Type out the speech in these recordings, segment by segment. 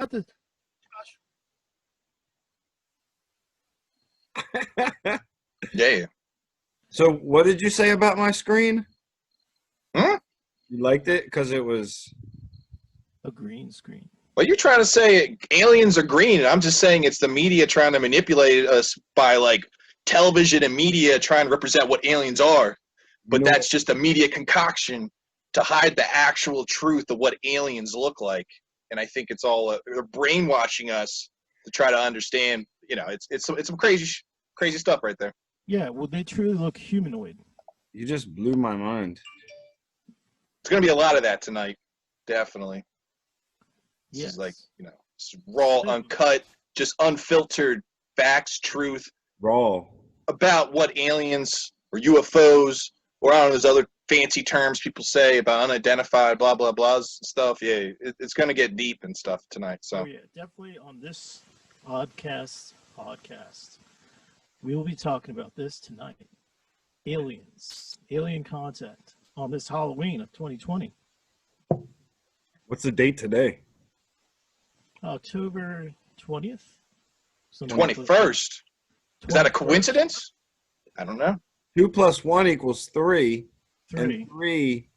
about the Yeah. So what did you say about my screen? Hmm? You liked it because it was a green screen? Well, you're trying to say aliens are green, and I'm just saying it's the media trying to manipulate us by, like, television and media trying to represent what aliens are. But that's just a media concoction to hide the actual truth of what aliens look like. And I think it's all they're brainwashing us to try to understand. You know, it's some crazy stuff right there. Yeah, well, they truly look humanoid. You just blew my mind. It's gonna be a lot of that tonight, definitely. This Yes. is like, you know, raw, uncut, just unfiltered facts, truth Raw. about what aliens or UFOs or I don't know those other fancy terms people say about unidentified blah blah blah stuff. Yeah, it's gonna get deep and stuff tonight. So Oh yeah, definitely on this Oddcast, we will be talking about this tonight. Aliens, alien contact on this Halloween of 2020. What's the date today? October 20th. 21st. Is that a coincidence? I don't know. 2 + 1 = 3. 3. And 3.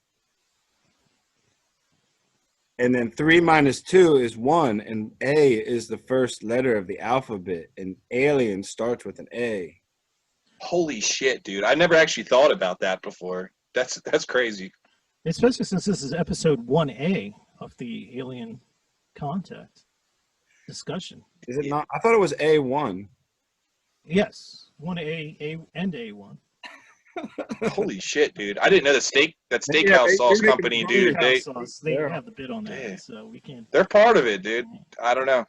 And then 3 - 2 is 1. And A is the first letter of the alphabet. And alien starts with an A. Holy shit, dude. I never actually thought about that before. That's crazy. Especially since this is episode 1A of the alien contact discussion. Is it not? I thought it was A1. Yes, 1A and A1. Holy shit, dude! I didn't know that steakhouse sauce company, dude. They have the bid on that, so we can't. They're part of it, dude. I don't know.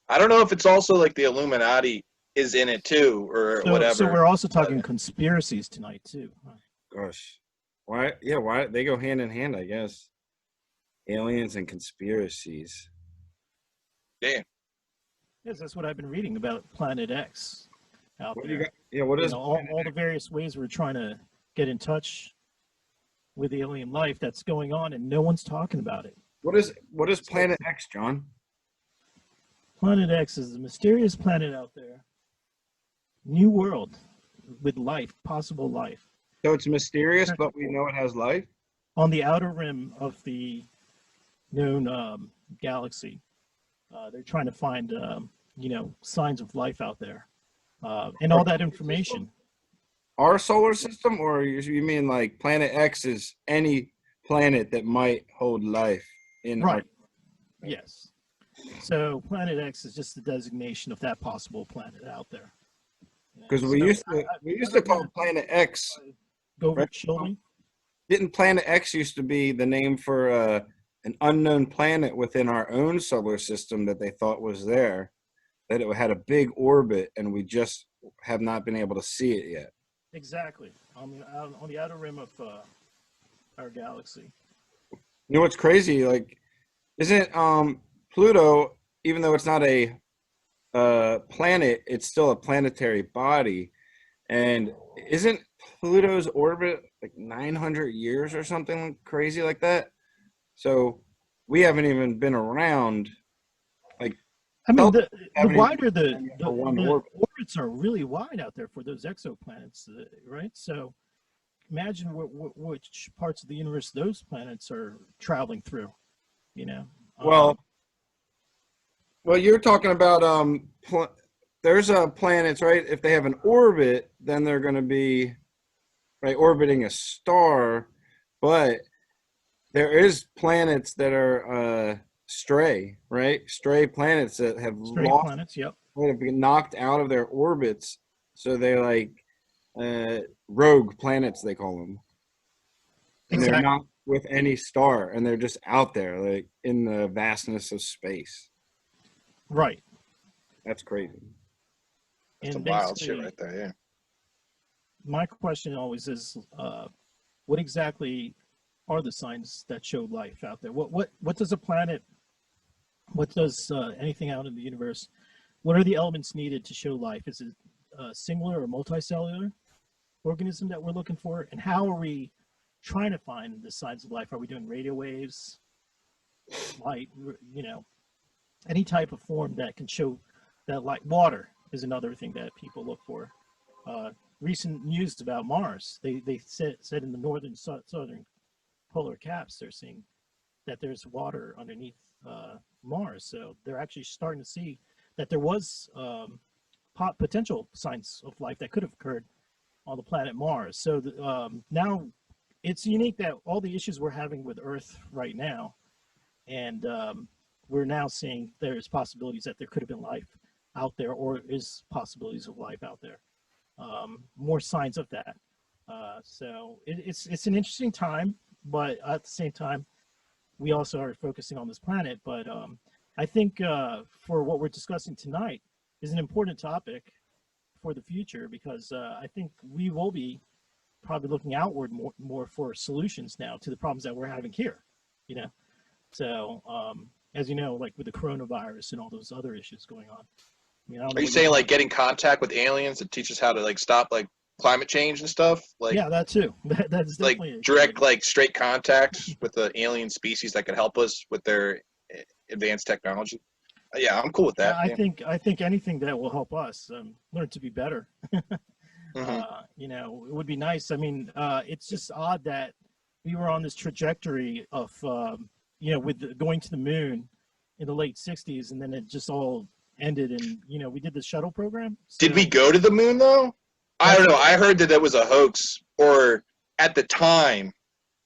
I don't know if it's also like the Illuminati is in it too, or whatever. So we're also talking conspiracies tonight too. Gosh, why? Yeah, why they go hand in hand? I guess aliens and conspiracies. Yeah. Yes, that's what I've been reading about Planet X out what there. You got, yeah, what is all the various ways we're trying to get in touch with alien life that's going on, and no one's talking about it. What is Planet X, John? Planet X is a mysterious planet out there. New world with life, possible life. So it's mysterious, but we know it has life? On the outer rim of the known galaxy. They're trying to find, signs of life out there. And all that information. Our solar system, or you mean like Planet X is any planet that might hold life in right. Yes. So Planet X is just the designation of that possible planet out there. Because we used to call Planet X. Go show me. Didn't Planet X used to be the name for an unknown planet within our own solar system that they thought was there, that it had a big orbit, and we just have not been able to see it yet. Exactly. On the outer rim of our galaxy. You know what's crazy? Like, isn't Pluto, even though it's not a planet, it's still a planetary body, and isn't Pluto's orbit like 900 years or something crazy like that? So we haven't even been around. Like, I mean, the wider the orbits are really wide out there for those exoplanets, right? So imagine which parts of the universe those planets are traveling through. You know. Well, you're talking about there's planets, right? If they have an orbit, then they're going to be orbiting a star, but there is planets that are stray planets that have have been knocked out of their orbits, so they're like rogue planets, they call them, and they're not with any star, and they're just out there, like in the vastness of space. Right. That's crazy. That's some wild shit right there, yeah. My question always is, what exactly are the signs that show life out there? What does a planet, what does anything out in the universe, what are the elements needed to show life? Is it a singular or multicellular organism that we're looking for? And how are we trying to find the signs of life? Are we doing radio waves, light, any type of form that can show that, like water is another thing that people look for. Recent news about Mars, they said in the northern southern polar caps, they're seeing that there's water underneath Mars. So they're actually starting to see that there was potential signs of life that could have occurred on the planet Mars. So now it's unique that all the issues we're having with Earth right now, and we're now seeing there's possibilities that there could have been life out there, or is possibilities of life out there. More signs of that. So it's an interesting time, but at the same time, we also are focusing on this planet. But I think for what we're discussing tonight is an important topic for the future, because I think we will be probably looking outward more for solutions now to the problems that we're having here, you know. So as you know, like with the coronavirus and all those other issues going on. I mean, Are you saying like getting contact with aliens to teach us how to like stop like climate change and stuff? Like, yeah, that too. That's like definitely direct, like straight contact with the alien species that could help us with their advanced technology. Yeah, I'm cool with that. Yeah, I think anything that will help us learn to be better. Mm-hmm. You know, it would be nice. I mean, it's just odd that we were on this trajectory of, you know, with going to the moon in the late '60s, and then it just all ended. And you know, we did the shuttle program. So, Did we go to the moon though? I don't know. I heard that was a hoax, or at the time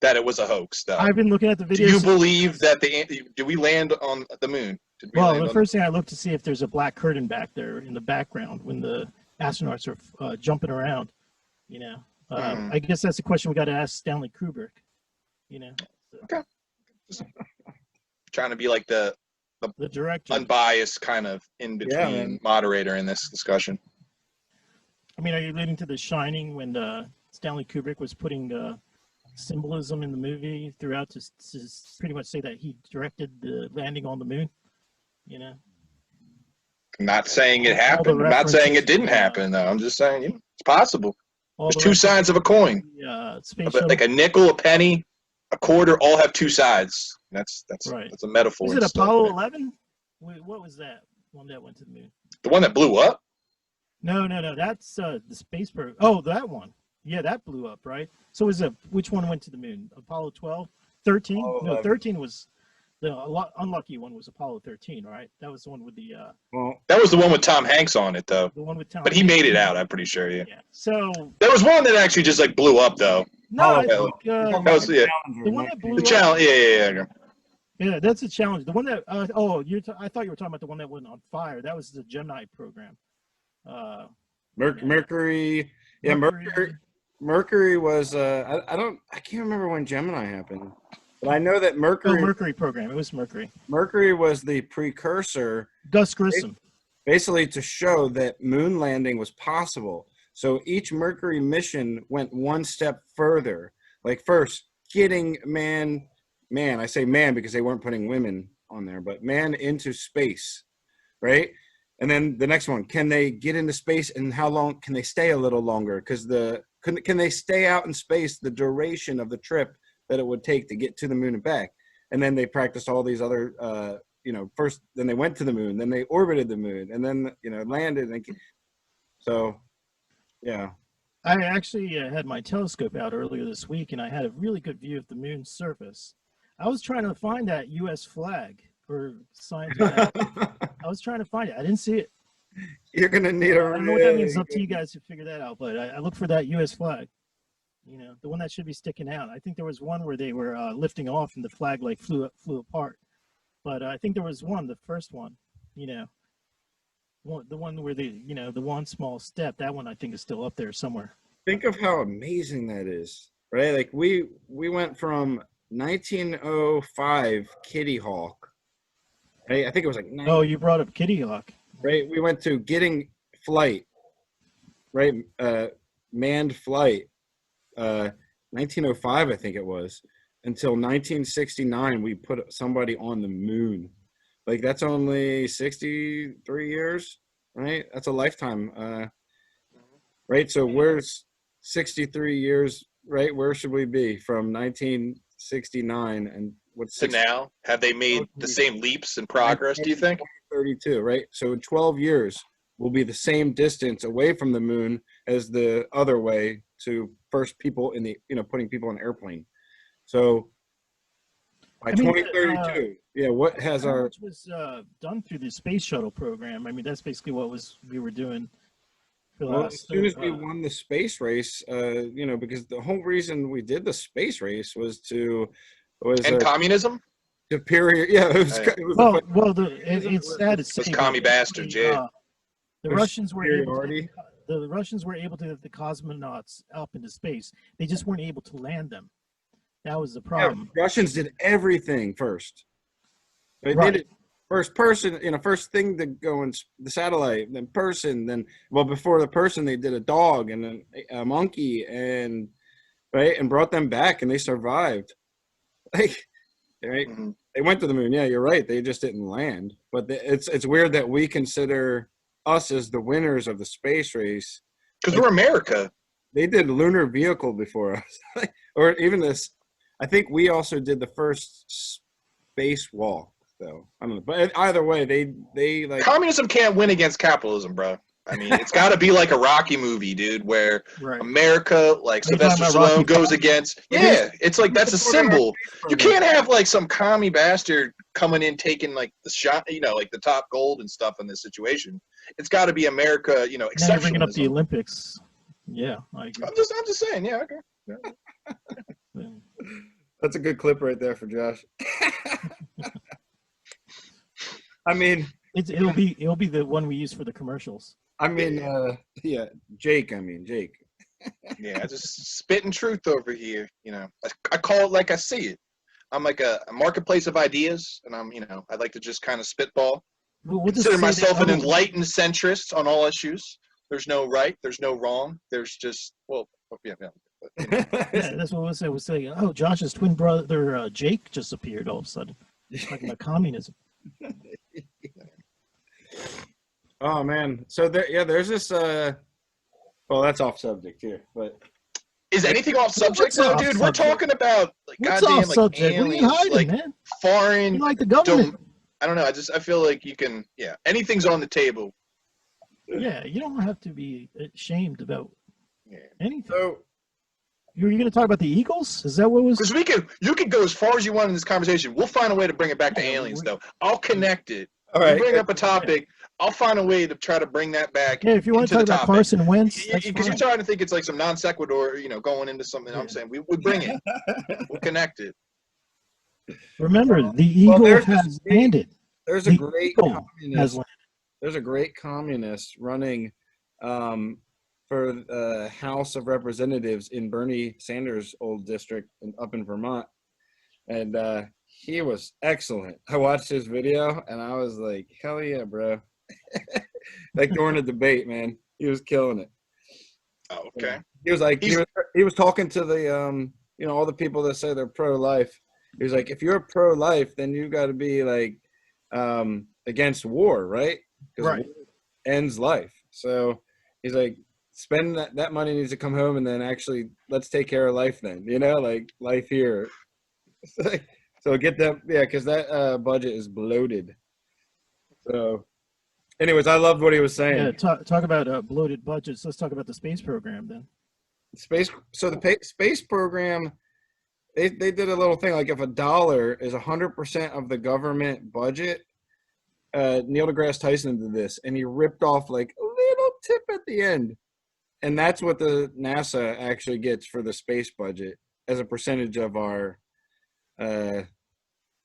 that it was a hoax. Though. I've been looking at the videos. Do you believe that did we land on the moon? Did we Well, the first thing I looked to see if there's a black curtain back there in the background when the astronauts are jumping around. You know, I guess that's a question we got to ask Stanley Kubrick. You know. So. Okay. Just trying to be like the director, unbiased kind of in between moderator in this discussion. I mean, are you leading to The Shining when Stanley Kubrick was putting symbolism in the movie throughout to pretty much say that he directed the landing on the moon? You know. I'm not saying it happened. I'm not saying it didn't happen, though. I'm just saying it's possible. There's two sides of a coin. Like a nickel, a penny, a quarter, all have two sides. That's right. That's a metaphor. Was it Apollo 11? What was that one that went to the moon? The one that blew up? No. That's the space program. Oh, that one. Yeah, that blew up, right? So which one went to the moon? Apollo 12? 13? Apollo No, 11. 13 was the unlucky one. Was Apollo 13, right? That was the one with the. That was the one with Tom Hanks on it, though. The one with Tom. But he made it out. I'm pretty sure. Yeah. So there was one that actually just like blew up, though. No, I think that was the one that blew the challenge. Yeah. Yeah, that's a challenge. The one that I thought you were talking about the one that went on fire. That was the Gemini program. Mercury. Yeah, Mercury was. I can't remember when Gemini happened, but I know that Mercury. Oh, Mercury program. It was Mercury. Mercury was the precursor. Gus Grissom. Basically, to show that moon landing was possible. So each Mercury mission went one step further. Like first, getting man. I say man because they weren't putting women on there, but man into space, right? And then the next one, can they get into space and how long can they stay a little longer? Because can they stay out in space the duration of the trip that it would take to get to the moon and back? And then they practiced all these other, first, then they went to the moon, then they orbited the moon, and then, landed. So, yeah. I actually had my telescope out earlier this week, and I had a really good view of the moon's surface. I was trying to find that U.S. flag or signs of that. I was trying to find it. I didn't see it. You're going to need a I don't know what that means. It's up to you guys to figure that out, but I look for that U.S. flag. The one that should be sticking out. I think there was one where they were lifting off and the flag like flew apart. But I think there was the first one, the one where the one small step, that one I think is still up there somewhere. Think of how amazing that is, right? Like we went from 1905 Kitty Hawk, right? I think it was like Oh, you brought up Kitty Hawk. Right, we went to getting flight, right? Manned flight, 1905, I think it was, until 1969, we put somebody on the moon. Like that's only 63 years, right? That's a lifetime, right? So we're 63 years, right? Where should we be from 69, and what's So now, have they made the same leaps in progress, do you think? 32, right? So in 12 years, we'll be the same distance away from the moon as the other way to first people in the, putting people in an airplane. So by 2032, what has how our... much was done through the space shuttle program? I mean, that's basically what we were doing for the Well, last. as soon as we won the space race, because the whole reason we did the space race was And communism? superior. Yeah, it was. Right. It was It's sad to say. Those commie bastards, yeah. The Russians were able to superiority. the Russians were able to get the cosmonauts up into space. They just weren't able to land them. That was the problem. Yeah, Russians did everything first. They Right. did it first person, first thing to go in the satellite, then person, then before the person they did a dog and then a monkey and brought them back and they survived. Right? Mm-hmm. They went to the moon. Yeah, you're right. They just didn't land. But it's weird that we consider us as the winners of the space race. Because we're America. They did lunar vehicle before us. Or even this. I think we also did the first spacewalk, though. I don't know. But either way, they like... Communism can't win against capitalism, bro. I mean, it's got to be like a Rocky movie, dude, where America, like Sylvester Stallone, goes against. Yeah, it's like that's a symbol. You can't have like some commie bastard coming in taking like the shot, like the top gold and stuff in this situation. It's got to be America, exceptionalism. Now you're bringing up the Olympics. Yeah, I agree. I'm just saying. Yeah, okay. Yeah. That's a good clip right there for Josh. I mean, it'll be the one we use for the commercials. I mean, Jake. Yeah, just spitting truth over here. I call it like I see it. I'm like a marketplace of ideas, and I'd like to just kind of spitball. Consider myself an enlightened centrist on all issues. There's no right, there's no wrong. There's just yeah. Yeah, that's what we'll say. We'll say, oh, Josh's twin brother Jake just appeared all of a sudden, talking about communism. Oh man, so there's this. Well, that's off subject here, but is anything off subject though, dude? We're talking about like goddamn like aliens, like man? Foreign. You like the government? I don't know. I feel like you can. Yeah, anything's on the table. Yeah, you don't have to be ashamed about anything. So, you're going to talk about the Eagles? Is that what was? Because you could go as far as you want in this conversation. We'll find a way to bring it back to aliens, though. I'll connect it. All right. You bring up a topic. I'll find a way to try to bring that back. Yeah, if you want to talk about Carson Wentz, because you're trying to think it's like some non sequitur, going into something. Yeah. I'm saying we bring it. We'll connect it. Remember, the Eagle has landed. There's a great communist. There's a great communist running for the House of Representatives in Bernie Sanders' old district up in Vermont. And he was excellent. I watched his video and I was like, hell yeah, bro. Like during a debate, man. He was killing it. Oh, okay. He was like, he was talking to the, all the people that say they're pro-life. He was like, if you're pro-life, then you got to be like against war, right? Because war ends life. So he's like, spend that money needs to come home and then actually let's take care of life then, like life here. So get them, because that budget is bloated. So anyways, I loved what he was saying. Yeah, talk about bloated budgets. Let's talk about the space program then. So the space program, they did a little thing, like if $1 is 100% of the government budget, Neil deGrasse Tyson did this, and he ripped off like a little tip at the end. And that's what the NASA actually gets for the space budget as a percentage of our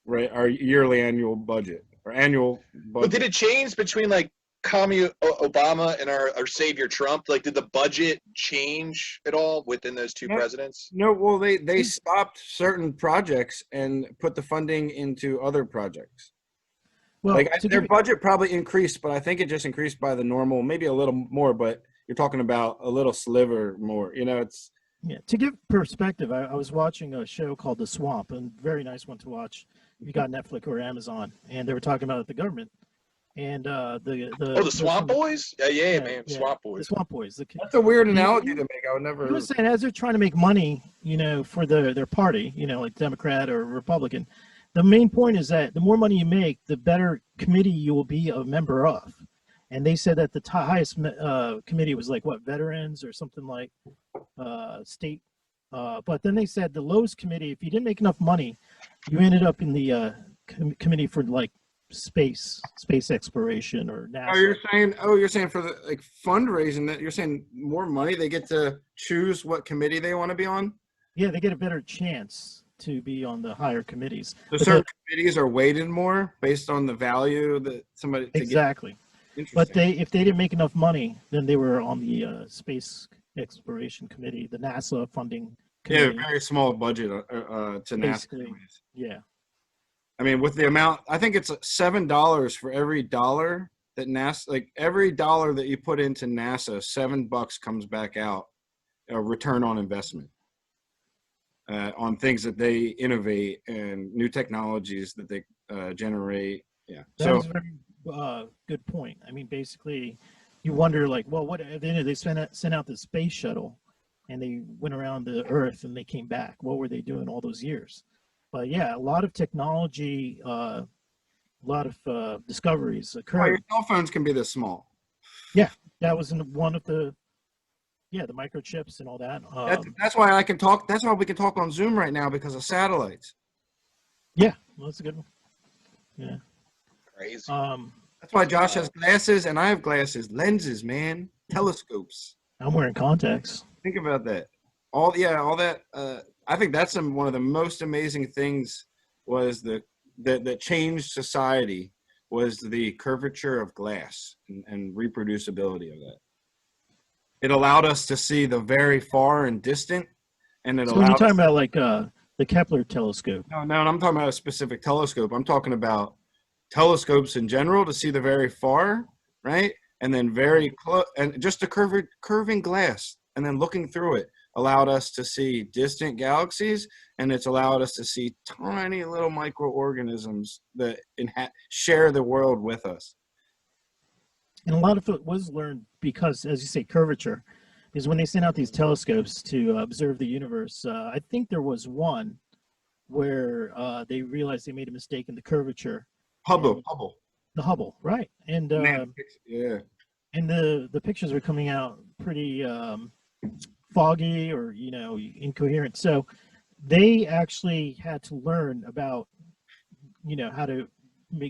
yearly annual budget or annual budget. But did it change between like commie Obama and our savior Trump? Like, did the budget change at all within those two presidents? No, well, they stopped certain projects and put the funding into other projects. Well, like their budget probably increased, but I think it just increased by the normal, maybe a little more, but you're talking about a little sliver more, it's. Yeah, to give perspective, I was watching a show called The Swamp, a very nice one to watch. If you got Netflix or Amazon, and they were talking about the government. and Oh, the Swamp Boys? Yeah, yeah, man, yeah, Swamp the Boys. Swamp Boys. That's a weird He, analogy he, to make. I would never. he was saying as they're trying to make money, for their party, like Democrat or Republican, the main point is that the more money you make, the better committee you will be a member of. And they said that the highest committee was like what, veterans or something like state. But then they said the lowest committee, if you didn't make enough money, you ended up in the committee for like space exploration or NASA. You're saying for the like fundraising that you're saying more money, they get to choose what committee they want to be on. Yeah, they get a better chance to be on the higher committees. So certain committees are weighted more based on the value that somebody exactly. But if they didn't make enough money, then they were on the space exploration committee, the NASA funding committee. Yeah, very small budget to NASA. Yeah. I mean, with the amount, I think it's $7 for every dollar that NASA, like every dollar that you put into NASA, $7 comes back out, a return on investment on things that they innovate and new technologies that they generate. Yeah. That's a very good point. I mean, basically, you wonder like, well, what at the end they sent out the space shuttle, and they went around the Earth and they came back. What were they doing all those years? But yeah, a lot of technology, a lot of discoveries occurred. Well, your cell phones can be this small. Yeah, that was one of the microchips and all that. That's why I can talk. That's why we can talk on Zoom right now, because of satellites. Yeah, well, that's a good one. Yeah. Crazy. That's why Josh has glasses and I have glasses, lenses, man, telescopes. I'm wearing contacts. Think about that. All that. I think that's one of the most amazing things was that changed society was the curvature of glass and reproducibility of that. It allowed us to see the very far and distant, and it allowed. So you're talking about like the Kepler telescope? No, I'm talking about a specific telescope. I'm talking about telescopes in general to see the very far, right? And then very close, and just a curving glass, and then looking through it allowed us to see distant galaxies, and it's allowed us to see tiny little microorganisms that share the world with us. And a lot of it was learned because, as you say, curvature, is when they sent out these telescopes to observe the universe. I think there was one where they realized they made a mistake in the curvature. Hubble. The Hubble, right? And yeah. And the pictures were coming out pretty foggy or incoherent. So they actually had to learn about how to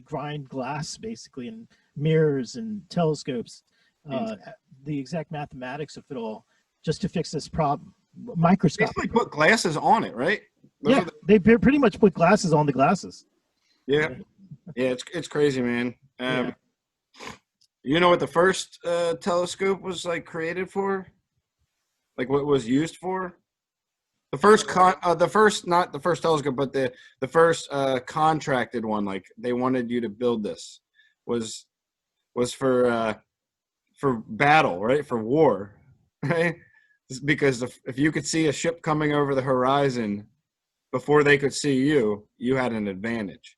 grind glass basically, and mirrors and telescopes, the exact mathematics of it all, just to fix this problem. Microscopic. Basically put glasses on it, right? They pretty much put glasses on the glasses. Yeah, it's crazy, man. You know what the first telescope was like created for? Like what it was used for? The first not the first telescope, but the first contracted one. Like they wanted you to build this was for battle, right? For war, right? Because if you could see a ship coming over the horizon before they could see you, you had an advantage.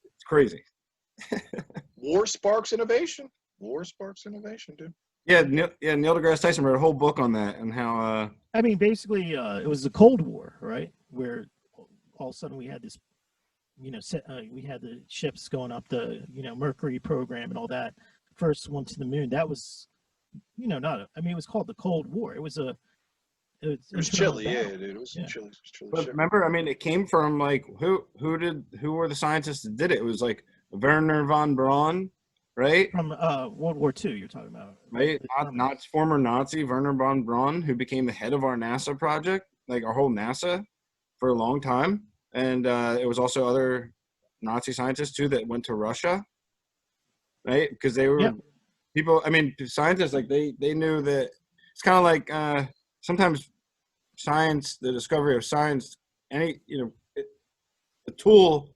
It's crazy. War sparks innovation. War sparks innovation, dude. Yeah, Neil deGrasse Tyson wrote a whole book on that and how. I mean, basically, it was the Cold War, right? Where all of a sudden we had this, we had the ships going up the, Mercury program and all that. First one to the moon. That was, it was called the Cold War. It was it was chilly, dude. It was chilly. But remember, it came from like who were the scientists that did it? It was like Werner von Braun, right? From World War II, you're talking about, right? Not former Nazi Werner von Braun, who became the head of our NASA project, like our whole NASA, for a long time, and it was also other Nazi scientists too that went to Russia, right? Because they were people. Scientists like they knew that it's kind of like sometimes science, the discovery of science, the tool.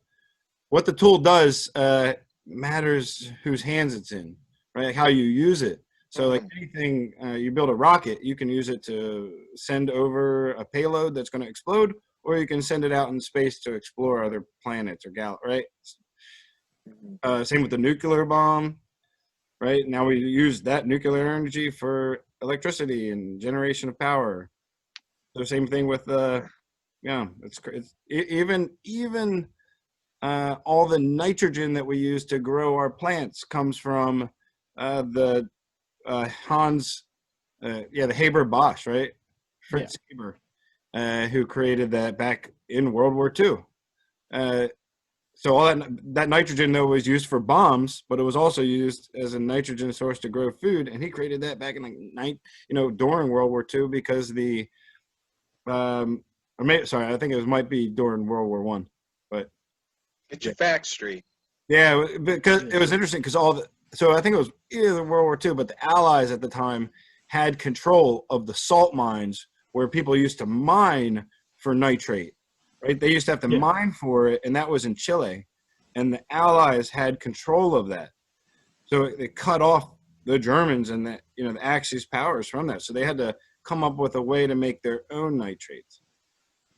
What the tool does matters whose hands it's in, right? Like how you use it. So like anything, you build a rocket, you can use it to send over a payload that's going to explode, or you can send it out in space to explore other planets or galaxies, right? Same with the nuclear bomb, right? Now we use that nuclear energy for electricity and generation of power. The same thing with even all the nitrogen that we use to grow our plants comes from the the Haber Bosch, right? Fritz Haber, who created that back in World War II. So all that nitrogen though was used for bombs, but it was also used as a nitrogen source to grow food, and he created that back in during World War II because I think it might be during World War One, but get your facts straight. Yeah, because it was interesting because so I think it was either World War II, but the Allies at the time had control of the salt mines where people used to mine for nitrate, right? They used to have to mine for it, and that was in Chile. And the Allies had control of that. So they cut off the Germans and the Axis powers from that. So they had to come up with a way to make their own nitrates.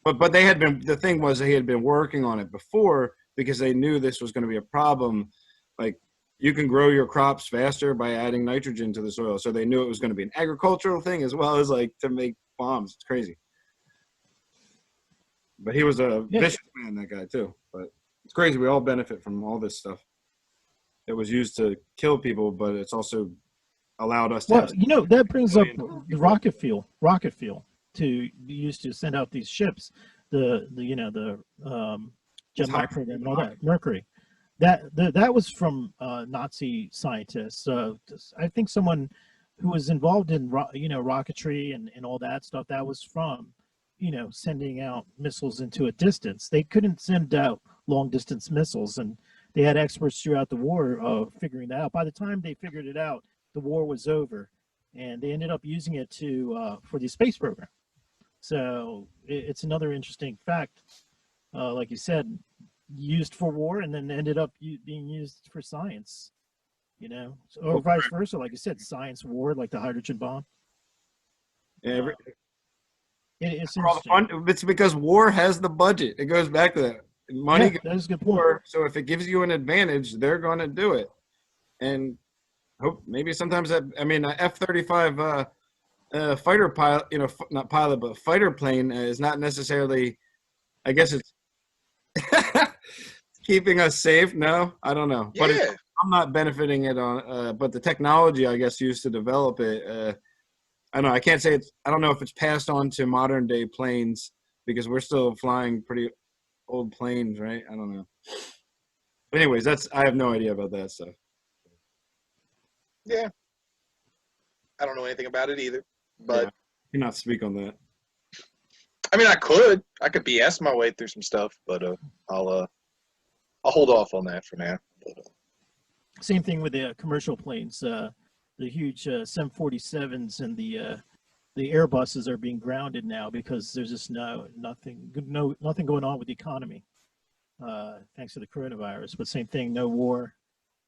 But the thing was they had been working on it before because they knew this was going to be a problem. Like, you can grow your crops faster by adding nitrogen to the soil. So they knew it was going to be an agricultural thing as well as like to make bombs. It's crazy. But he was a vicious man, that guy too. But it's crazy. We all benefit from all this stuff. It was used to kill people, but it's also allowed us to that brings up the rocket fuel to be used to send out these ships, the Gemini program and all that, Mercury. That was from Nazi scientists. I think someone who was involved in rocketry and all that stuff. That was from sending out missiles into a distance. They couldn't send out long distance missiles, and they had experts throughout the war figuring that out. By the time they figured it out, the war was over, and they ended up using it for the space program. So it's another interesting fact, like you said, used for war and then ended up being used for science, or vice versa. Like you said, science, war, like the hydrogen bomb. Yeah, it's interesting. It's because war has the budget. It goes back to that. Money that's a good point. So if it gives you an advantage, they're going to do it. And hope maybe sometimes F-35 fighter pilot, not pilot, but fighter plane is not necessarily, I guess it's keeping us safe. No, I don't know. Yeah. But I'm not benefiting it on, but the technology, I guess, used to develop it. I don't know. I can't say I don't know if it's passed on to modern day planes because we're still flying pretty old planes, right? I don't know. But anyways, I have no idea about that stuff. Yeah. I don't know anything about it either, but I cannot speak on that. I mean, I could BS my way through some stuff, but I'll hold off on that for now. But, same thing with the commercial planes. The huge 747s and the Airbuses are being grounded now because there's just nothing going on with the economy, thanks to the coronavirus. But same thing, no war,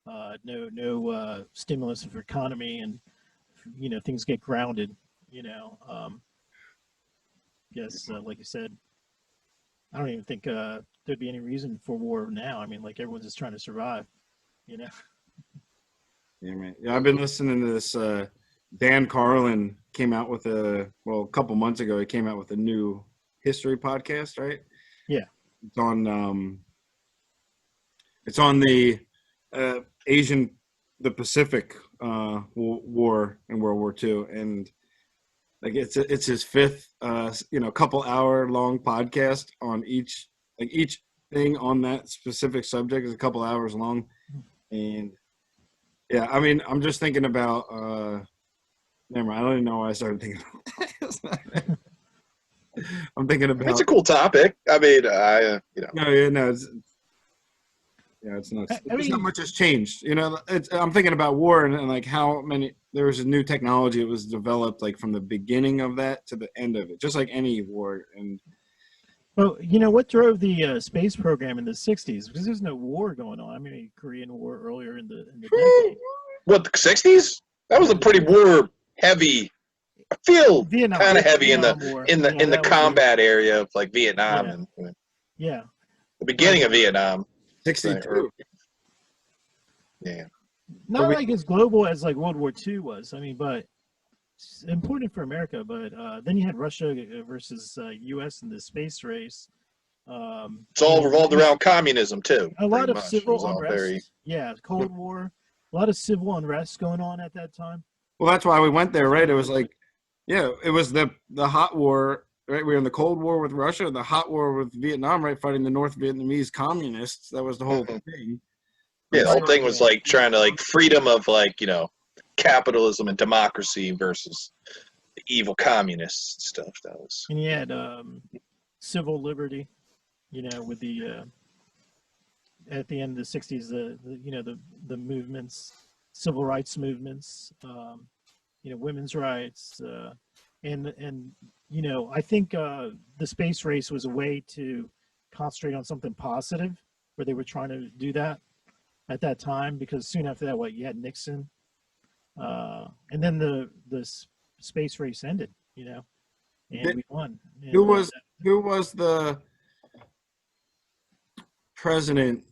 no stimulus for economy, and things get grounded. Yes, like you said, I don't even think there'd be any reason for war now. I mean, like, everyone's just trying to survive. Yeah, man. Yeah, I've been listening to this. Dan Carlin came out with a couple months ago. He came out with a new history podcast, right? Yeah. It's on the the Pacific War in World War II, and like it's his fifth couple hour long podcast on each thing on that specific subject is a couple hours long, and yeah, I mean, I'm just thinking about never mind, I don't even know why I started thinking about that. I'm thinking about it's a cool topic. I mean, it's not. It's not much has changed. I'm thinking about war and like how many. There was a new technology that was developed like from the beginning of that to the end of it, just like any war. And well, what drove the space program in the '60s? Because there's no war going on. I mean, Korean War earlier in the decade. What, the '60s? That was a pretty war heavy. I feel kind of heavy in the combat area of like Vietnam and the the beginning of Vietnam. 62. Yeah. Not like as global as like World War II was. I mean, but it's important for America. But then you had Russia versus U.S. in the space race. It's all revolved around communism too. A lot of much. civil unrest. Yeah, Cold War. A lot of civil unrest going on at that time. Well, that's why we went there, right? It was like, yeah, it was the hot war, right? We were in the Cold War with Russia, the hot war with Vietnam, right? Fighting the North Vietnamese communists. That was the whole thing. Yeah, the whole thing was like trying to like freedom of like, you know, capitalism and democracy versus the evil communists and stuff. That was. And you had civil liberty, you know, with the at the end of the '60s, the movements, civil rights movements, you know, women's rights, and you know, I think the space race was a way to concentrate on something positive, where they were trying to do that at that time, because soon after that, you had Nixon, and then the space race ended, you know, and we won. And, who was the president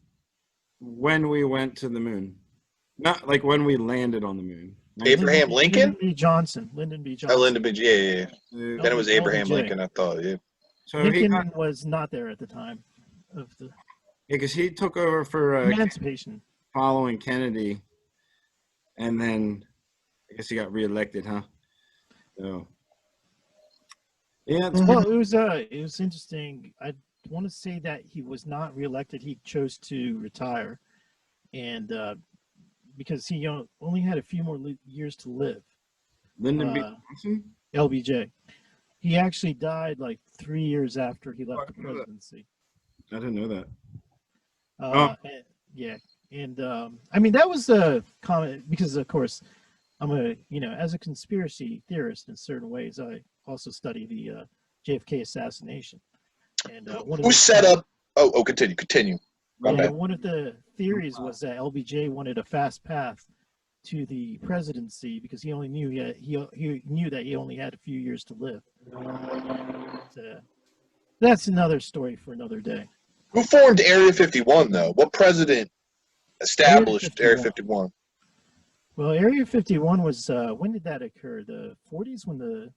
when we went to the moon? Not like when we landed on the moon. Abraham Lincoln? Lyndon B. Johnson. Oh, Lyndon B. Yeah. Then it was Abraham LBJ. Lincoln, I thought, yeah. So Lincoln was not there at the time of the because he took over for emancipation. Following Kennedy, and then I guess he got reelected, huh? So yeah, Well, it was interesting. I want to say that he was not reelected. He chose to retire, and because he only had a few more years to live. Lyndon B. Johnson? LBJ. He actually died like 3 years after he left the presidency. I didn't know that. Yeah, and I mean that was a comment because, of course, I'm as a conspiracy theorist in certain ways, I also study the JFK assassination. And who set up? Oh, continue. Yeah, one of the theories was that LBJ wanted a fast path to the presidency because he only knew he knew that he only had a few years to live. That's another story for another day. Who formed Area 51 though? What president established Area 51? Well, Area 51 was when did that occur? The 40s when the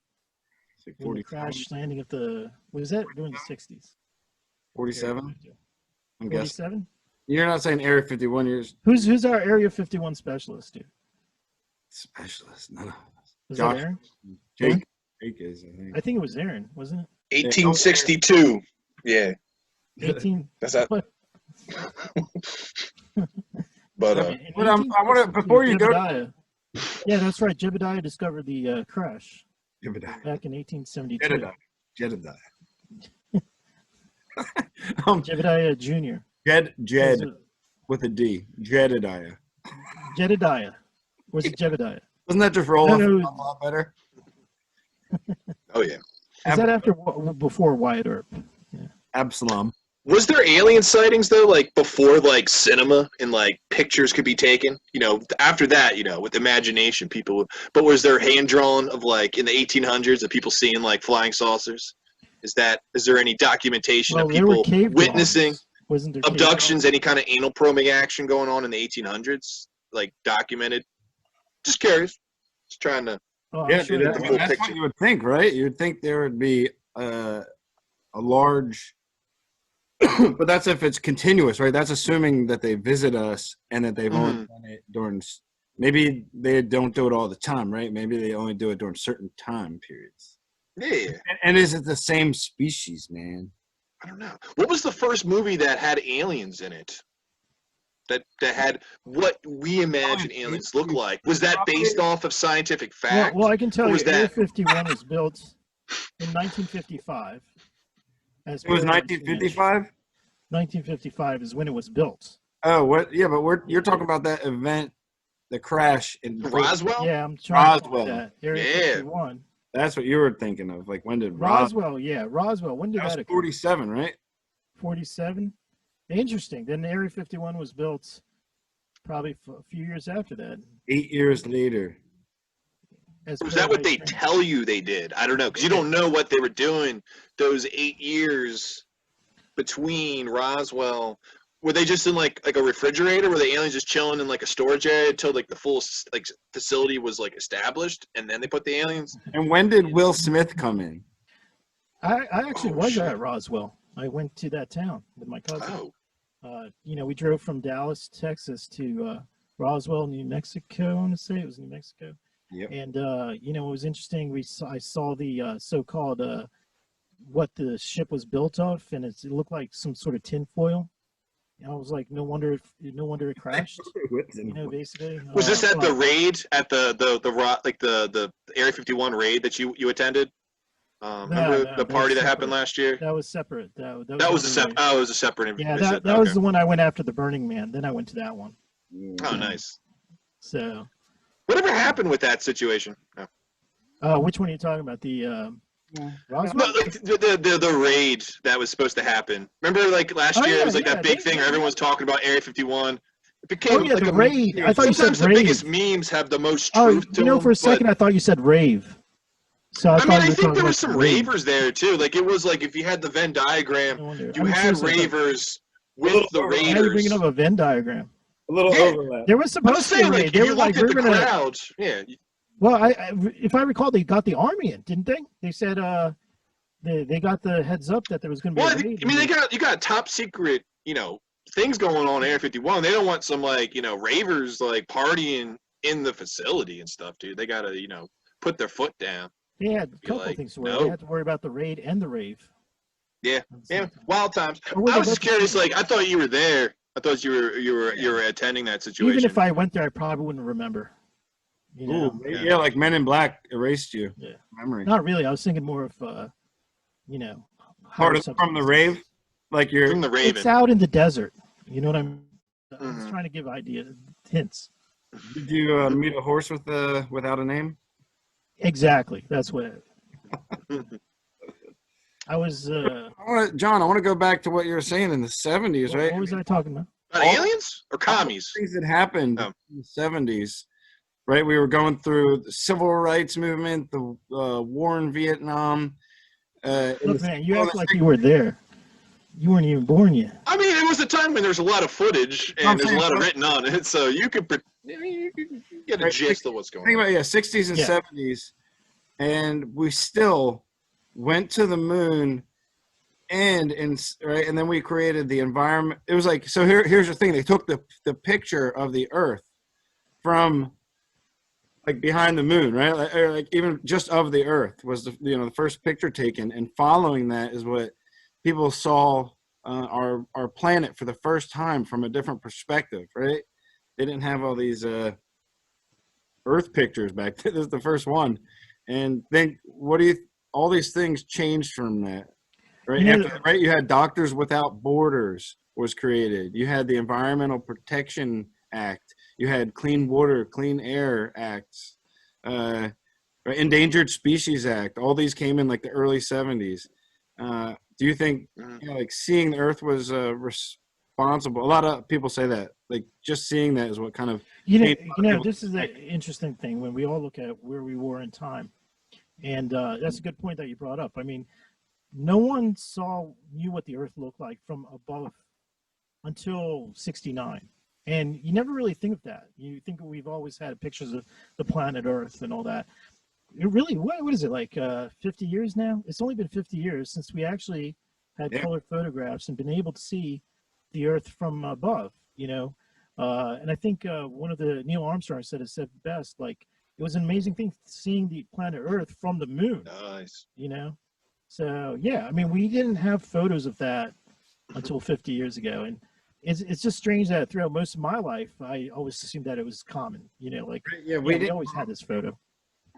crash landing at was that during the 60s? 47. I'm guessing. 47? You're not saying Area 51 years. Who's our Area 51 specialist, dude? Specialist. No. Was that Aaron? Jake is, I think it was Aaron, wasn't it? 1862. Yeah. 18. That's that. But I want to before you Jebediah. Yeah, that's right. Jebediah discovered the crash Jebediah. back in 1872. Jedediah. Jebediah Jr. Jed with a D. Jedediah. Jedediah. Was it Jebediah? Wasn't that just roll off a lot better? Oh yeah. Is that before Wyatt Earp? Yeah. Absalom. Was there alien sightings though, like before like cinema and like pictures could be taken? You know, after that, you know, with imagination, people would. But was there hand drawn of like in the 1800s of people seeing like flying saucers? Is there any documentation of people witnessing abductions, any kind of anal probing action going on in the 1800s, like documented? Just curious. Just trying to. Yeah, sure that's what you would think, right? You would think there would be a large. But that's if it's continuous, right? That's assuming that they visit us and that they've only done it during. Maybe they don't do it all the time, right? Maybe they only do it during certain time periods. Yeah. And is it the same species, man? I don't know. What was the first movie that had aliens in it? That had what we imagine aliens look like? Was that based off of scientific fact? Well, I can tell you, Area 51 was built in 1955. It was 1955? 1955 is when it was built. Oh, what? Yeah, but you're talking about that event, the crash in Roswell? Yeah, I'm trying to Roswell. that. Area 51. That's what you were thinking of. Like, when did Roswell? Yeah, Roswell. When did that occur? 47, right? 47. Interesting. Then Area 51 was built probably a few years after that. 8 years later. Was that what they tell you they did? I don't know, because you don't know what they were doing those 8 years between Roswell were they just in like a refrigerator? Were the aliens just chilling in like a storage area until like the full like facility was like established, and then they put the aliens? And when did Will Smith come in? I actually Oh, was shit. at Roswell. I went to that town with my cousin. Oh, We drove from Dallas, Texas to Roswell, New Mexico. I want to say it was New Mexico. Yep. And it was interesting. I saw the so-called what the ship was built of, and it looked like some sort of tinfoil. And I was like, no wonder it crashed. Basically. was this at the raid at the Area 51 raid that you attended? Remember the party that happened last year? That was separate. That was a separate. Oh, it was a separate. Yeah, that was the one I went after the Burning Man. Then I went to that one. Oh, nice. So, whatever happened with that situation? which one are you talking about? The Roswell? No, like the raid that was supposed to happen. Remember, like last year, it was like that big thing. Everyone was talking about Area 51. It became like the raid. I thought you said sometimes the rave. biggest memes have the most truth to them. For a second, I thought you said rave. So I think there were some ravers there too. Like it was like if you had the Venn diagram, you had ravers with the Why are you raiders. bringing up a Venn diagram? A little overlap. There was supposed to be a raid. Like, They if you were like, looked we're at the gonna. crowds, yeah. Well, if I recall, they got the army in, didn't they? They said they got the heads up that there was going to be. Well, a raid. I mean, you got top secret, things going on in Area 51. They don't want some ravers like partying in the facility and stuff, dude. They gotta put their foot down. They had a couple things to worry. They had to worry about the raid and the rave. Yeah, wild times. I was just curious. Like, I thought you were there. I thought you were attending that situation. Even if I went there, I probably wouldn't remember. Like Men in Black erased you. Yeah. Memory. Not really. I was thinking more of, part of from the rave, like you're from the Raven. It's out in the desert. You know what I'm? I'm just trying to give hints. Did you meet a horse without a name? Exactly. That's what. I was. John, I want to go back to what you were saying in the 70s, right? What was I talking about? Aliens or commies? Things that happened in the 70s, right? We were going through the civil rights movement, the war in Vietnam. Look, man, you act like you were there. You weren't even born yet. I mean, it was a time when there's a lot of footage and there's a lot of written on it, so you could get a gist of what's going on. Think about 60s and 70s, and we still went to the moon, and then we created the environment. It was like, so here's the thing: they took the picture of the Earth from like behind the moon, right? Like even just of the Earth was the first picture taken, and following that is what people saw our planet for the first time from a different perspective, right? They didn't have all these Earth pictures back then. This is the first one, and then all these things changed from that, right? You had Doctors Without Borders was created. You had the Environmental Protection Act. You had Clean Water, Clean Air Acts, Endangered Species Act. All these came in like the early 70s. Do you think like seeing the Earth was responsible? A lot of people say that, like just seeing that is what kind of this is an interesting thing when we all look at where we were in time, and that's a good point that you brought up. I mean, no one knew what the Earth looked like from above until '69. And you never really think of that. You think we've always had pictures of the planet Earth and all that. It really, what is it, like 50 years now? It's only been 50 years since we actually had color photographs and been able to see the Earth from above, and I think one of the Neil Armstrong said best, like, it was an amazing thing seeing the planet Earth from the moon. Nice. So, yeah, I mean, we didn't have photos of that until 50 years ago. And it's just strange that throughout most of my life, I always assumed that it was common, we always had this photo.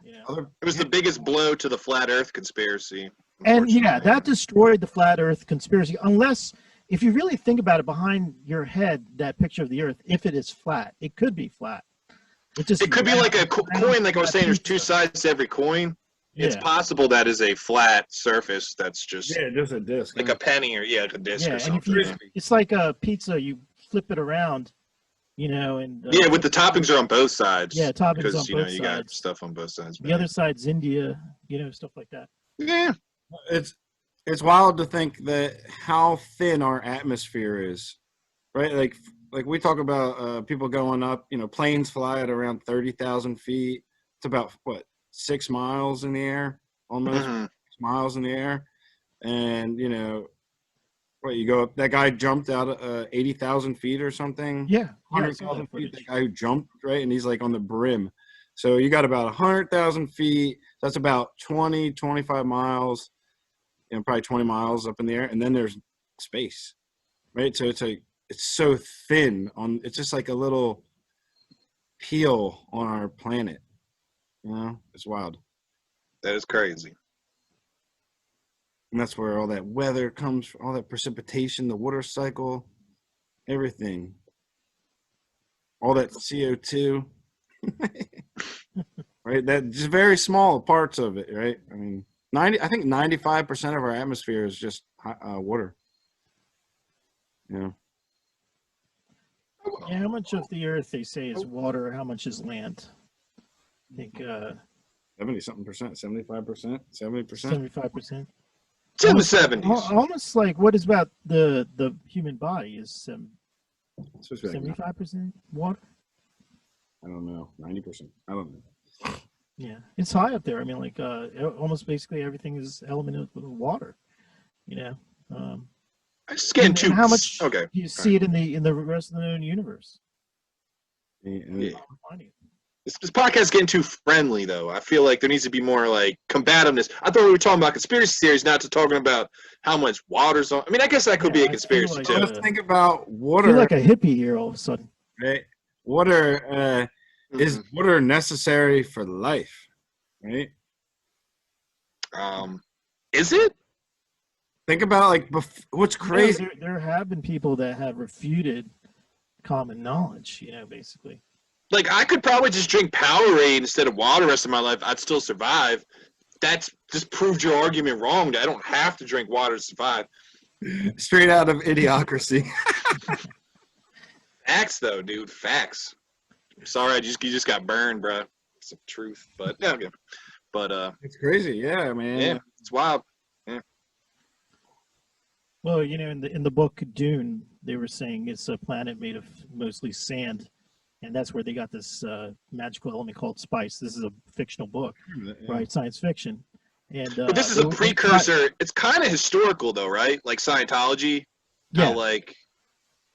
It was the biggest blow to the flat Earth conspiracy. And that destroyed the flat Earth conspiracy. Unless, if you really think about it, behind your head, that picture of the Earth, if it is flat, it could be flat. It could be like a coin, like I was saying. There's two sides to every coin. Yeah. It's possible that is a flat surface that's just just a disc, like a penny or a disc or something. It's like a pizza. You flip it around, and with the toppings are on both sides. Yeah, toppings because on both sides. You got stuff on both sides. The other side's India, stuff like that. Yeah, it's wild to think that how thin our atmosphere is, right? Like we talk about people going up, planes fly at around 30,000 feet. It's about what, 6 miles in the air, almost 6 miles in the air. And, what, you go up, that guy jumped out 80,000 feet or something. Yeah, I saw 100,000 that feet, the footage. guy who jumped, right? And he's like on the brim. So you got about 100,000 feet. That's about 20, 25 miles, probably 20 miles up in the air. And then there's space, right? So it's so thin it's just like a little peel on our planet. It's wild. That is crazy. And that's where all that weather comes, all that precipitation, the water cycle, everything. All that CO2. Right? That just very small parts of it, right? I mean, I think 95% of our atmosphere is just water. Yeah. Yeah, how much of the Earth they say is water? How much is land? I think 70-something percent, 75%, 70%. 75%. It's in the 70s. Almost like what is about the human body is It's supposed to be like 75% water. I don't know, 90%. I don't know. Yeah, it's high up there. I mean, like almost basically everything is element of water. It's getting too. And how much Okay. do you see it in the rest of the known universe? Yeah. This podcast is getting too friendly, though. I feel like there needs to be more like combativeness. I thought we were talking about conspiracy theories, not to talking about how much water's on. I mean, I guess that could be a conspiracy like, too. Let's think about I water. feel like a hippie here all of a sudden. Right? Water is water necessary for life, right? Is it? Think about what's crazy. There have been people that have refuted common knowledge. Basically. Like, I could probably just drink Powerade instead of water the rest of my life. I'd still survive. That's just proved your argument wrong. I don't have to drink water to survive. Straight out of Idiocracy. Facts, though, dude. Facts. I'm sorry, you just got burned, bro. It's the truth, but yeah, okay. But it's crazy, yeah, man. Yeah, it's wild. Yeah. Well, in the book Dune, they were saying it's a planet made of mostly sand. And that's where they got this magical element called spice. This is a fictional book, right? Science fiction. And but this is a precursor. It's kind of historical, though, right? Like Scientology. Yeah. How, like,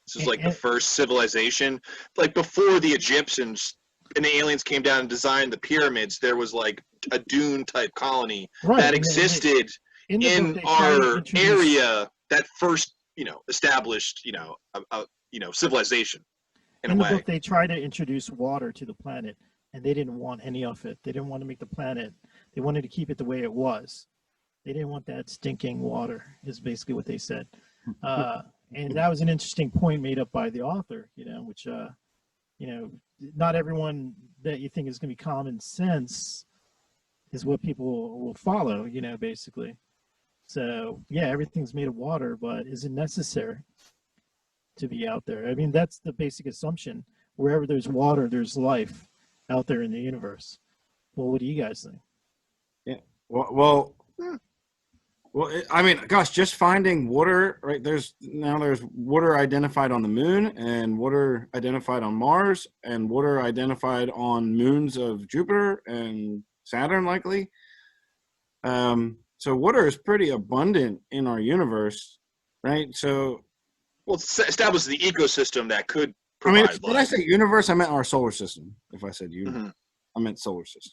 this is like the first civilization. Like before the Egyptians and the aliens came down and designed the pyramids, there was like a dune type colony that existed in our area that first, established, civilization. In the book, they try to introduce water to the planet, and they didn't want any of it. They didn't want to make the planet. They wanted to keep it the way it was. They didn't want that stinking water, is basically what they said. And that was an interesting point made up by the author, which, not everyone that you think is going to be common sense is what people will follow, basically. So, yeah, everything's made of water, but is it necessary to be out there? I mean, that's the basic assumption. Wherever there's water, there's life out there in the universe. Well, what do you guys think? Yeah. Well, I mean, gosh, just finding water, right? There's water identified on the moon, and water identified on Mars, and water identified on moons of Jupiter and Saturn, likely. So water is pretty abundant in our universe, right? So, well, establish the ecosystem that could provide life. When I say universe, I meant our solar system. If I said universe, I meant solar system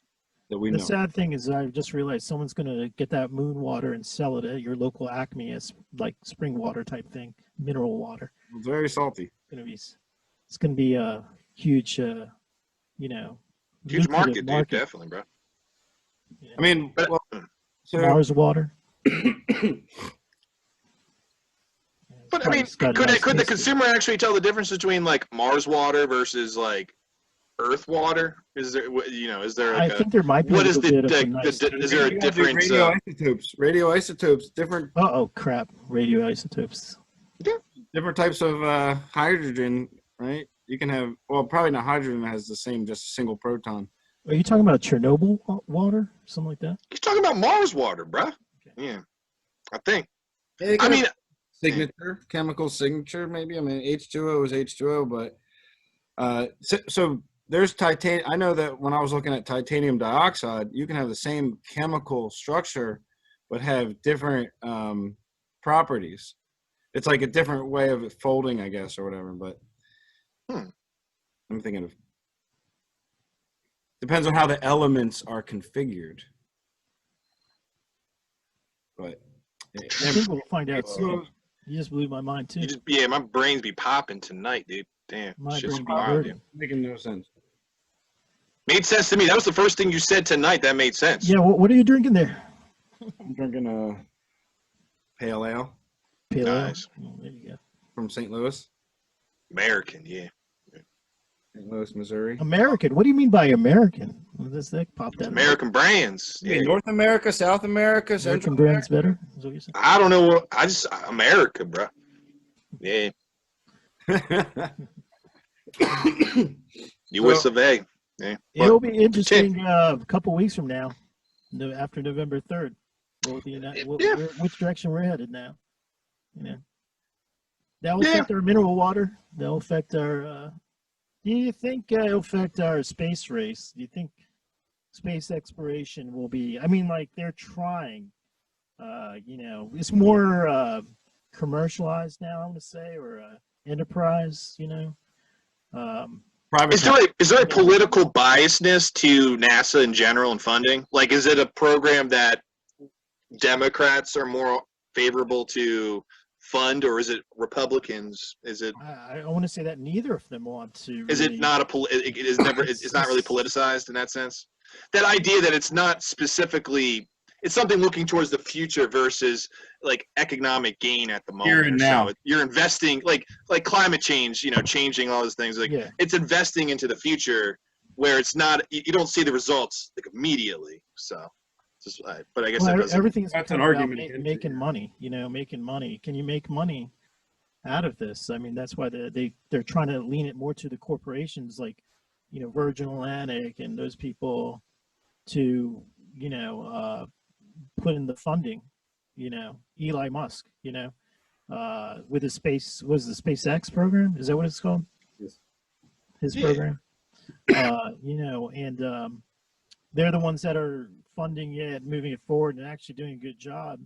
that we know. The sad thing is, I just realized someone's going to get that moon water and sell it at your local Acme as like spring water type thing, mineral water. It's very salty. It's going to be a huge, huge market, dude. Definitely, bro. Yeah. I mean, Mars water. But I mean, could the consumer actually tell the difference between like Mars water versus like Earth water? Is there, is there? Like I think there might be. What is is there a difference? Radioisotopes, different. Oh crap! Radioisotopes. Yeah. Different types of hydrogen, right? You can have, well, probably not hydrogen that has the same, just a single proton. Are you talking about Chernobyl water, something like that? He's talking about Mars water, bruh. Okay. Yeah, I think. Yeah, I mean, signature, chemical signature, maybe. I mean, H2O is H2O, but so there's titanium. I know that when I was looking at titanium dioxide, you can have the same chemical structure, but have different properties. It's like a different way of it folding, I guess, or whatever. But I'm thinking of depends on how the elements are configured. But I think we'll find out soon. You just blew my mind too. My brains be popping tonight, dude. Damn, My shit's brain be wild, hurting. dude. making no sense. Made sense to me. That was the first thing you said tonight. That made sense. Yeah, what are you drinking there? I'm drinking a pale ale Pale ale? Nice. Oh, there you go. from St. Louis, American, yeah. St. Louis, Missouri. American? What do you mean by American? What does that pop that? American brands. I mean, Yeah. North America, South America, American Central brands America. better? Is that what you said? I don't know what America, bro. Yeah. US of A. Yeah. It'll be interesting a couple weeks from now, after November 3rd. Which direction we're headed now. You know, that will affect our mineral water. That'll affect our. Do you think it'll affect our space race? Do you think space exploration will be? I mean, like they're trying. It's more commercialized now. I want to say, or enterprise. Is there a political biasness to NASA in general and funding? Like, is it a program that Democrats are more favorable to fund, or is it Republicans? Is it? I want to say that neither of them want to. Is it not it's not really politicized in that sense? That idea that it's not specifically, it's something looking towards the future versus like economic gain at the moment. Here and now. So you're investing like climate change, changing all those things. Like it's investing into the future where it's not, you don't see the results like immediately. So, but I guess everything's that's an about argument making money. Making money. Can you make money out of this? I mean, that's why they're trying to lean it more to the corporations like, Virgin Atlantic and those people to, put in the funding. Eli Musk. With his SpaceX program? Is that what it's called? Yes. His program. They're the ones that are funding it, moving it forward, and actually doing a good job.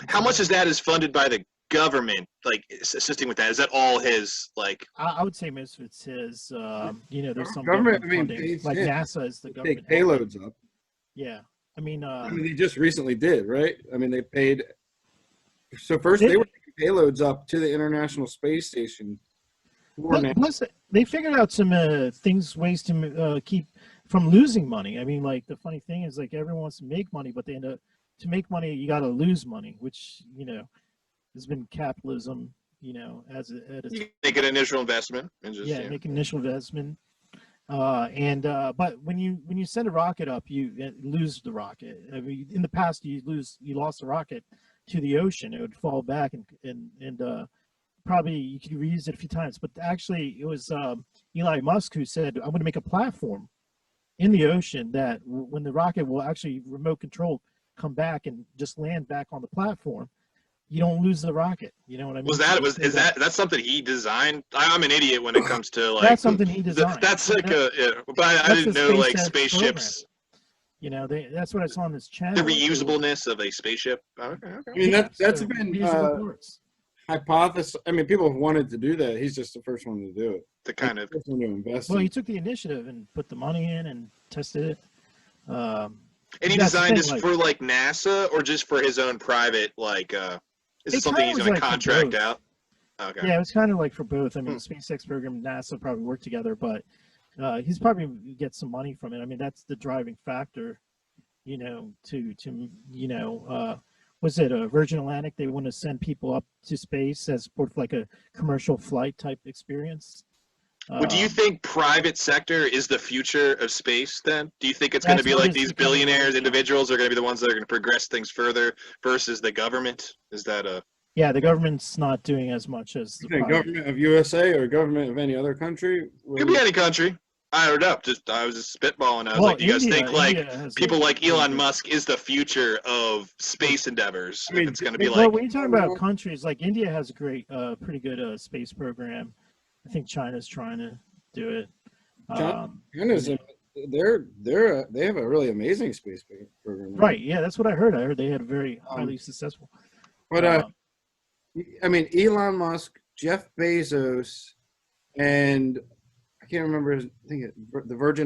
How much of that is funded by the government, like assisting with that? Is that all his, like? I would say most of it's his. There's some Government, government funding. Like NASA is the government. Take payloads up. Yeah. I mean, they just recently did, right? I mean, they paid. So first they were taking payloads up to the International Space Station. Plus, they figured out some ways to keep from losing money. I mean, like the funny thing is, like everyone wants to make money, but they end up to make money, you got to lose money, which has been capitalism. At its, you make an initial investment and just make an initial investment. But when you send a rocket up, you lose the rocket. I mean, in the past, you lost the rocket to the ocean. It would fall back and probably you could reuse it a few times. But actually, it was Eli Musk who said, "I'm going to make a platform in the ocean that when the rocket will actually remote control come back and just land back on the platform, you don't lose the rocket." You know what I mean? That's something he designed? I'm an idiot when it comes to like. That's something he designed. That's like but I didn't know like spaceships. Program. That's what I saw on this channel. The reusableness of a spaceship. Okay. I mean, that's been hypothesis. I mean, people have wanted to do that. He's just the first one to do it. The kind of. First one to invest. Well, he took the initiative and put the money in and tested it. And he designed this for like NASA or just for his own private like. Is it something he's going to contract out? Okay. Yeah, it was kind of like for both. I mean, the SpaceX program and NASA probably work together, but he's probably get some money from it. I mean, that's the driving factor, was it a Virgin Atlantic? They want to send people up to space as sort of like a commercial flight type experience. Well, do you think private sector is the future of space then? Do you think it's going to be like these billionaires, individuals are going to be the ones that are going to progress things further versus the government? Is that a... Yeah, the government's not doing as much as the government of USA or government of any other country? Could be any country. I don't know. I was just spitballing. I was Well, like, do you guys India, think like India has people like really Elon good- Musk is the future of space endeavors? I mean, if it's going to be Well, like, when you're talking about countries, like India has a great, pretty good space program. I think China's trying to do it. China's they have a really amazing space program. Right. Yeah, that's what I heard. I heard they had a very highly successful. But uh, I mean, Elon Musk, Jeff Bezos, and I can't remember. I think the Virgin